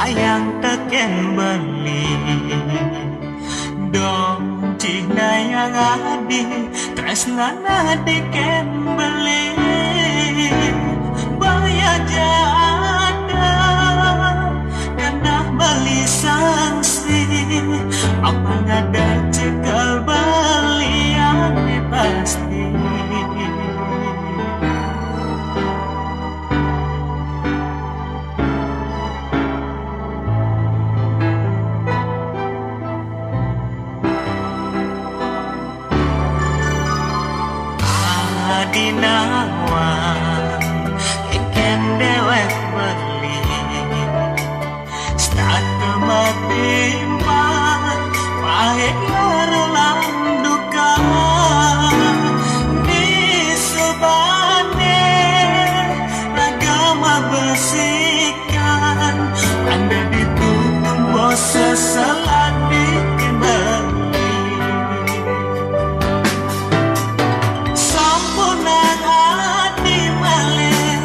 sayang teken beli dong cina yang adi tresnana diken beli baya jada karena beli sanksi apa ngada cekal balian pasti Adinawan ikan dewek beli start matimpan pahit larelang duka di sebane ragama besikan anda ditutup bos sesalah dikembali sampunang hati malih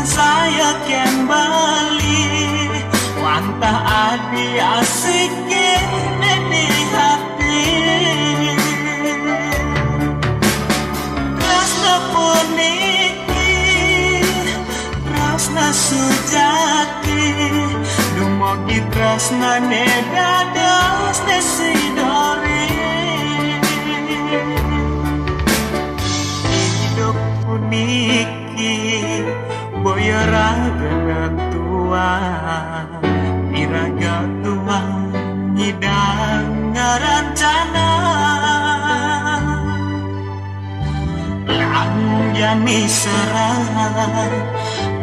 saya kembali wantah adi asik di hati rasna puniki rasna sujati dumogi rasna nedados desidori hidup puniki boyo raga tua iraga tua ngidang ngarancana lang yani serang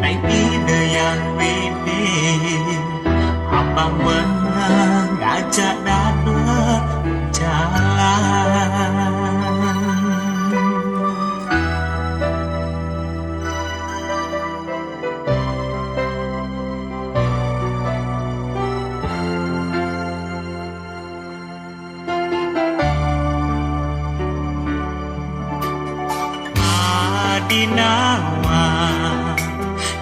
naik ide yang widi abang menang ngajak dapat jalan Adinawan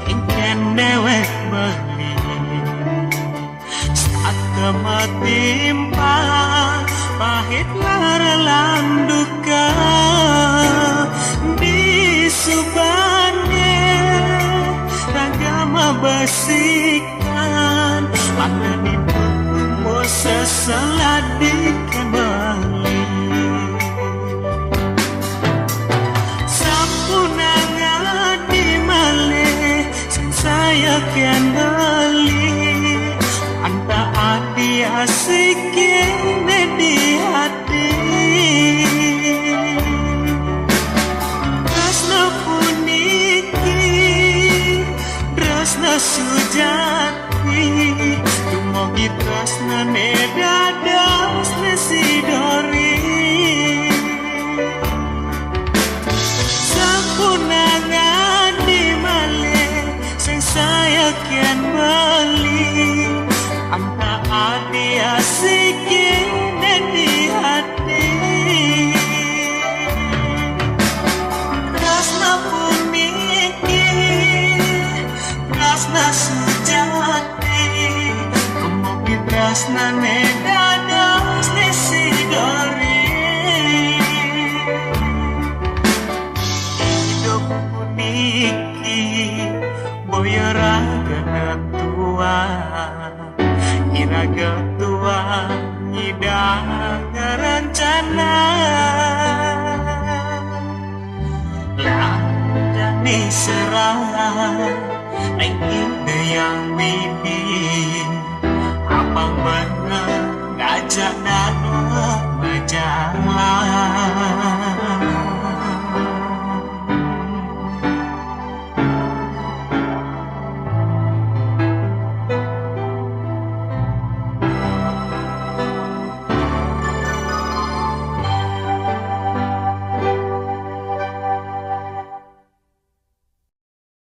ikan dewek beli saat kematimpa pahit larelang duka di subane ragama besikan pada ditutup sesalah dikembali saya kendali anta adi asik di hati rasna puniki rasna sujati dumogi rasna nedados desidori sampunangan di malih saya kian beli anta adi asik di hati rasna puniki rasna sujati kemogi rasna nedados desidori hidup puniki boyo raga tua iraga tua ngidang ngarancana lah jadi serang naik ide yang widi abang bener ngajak dapat berjalan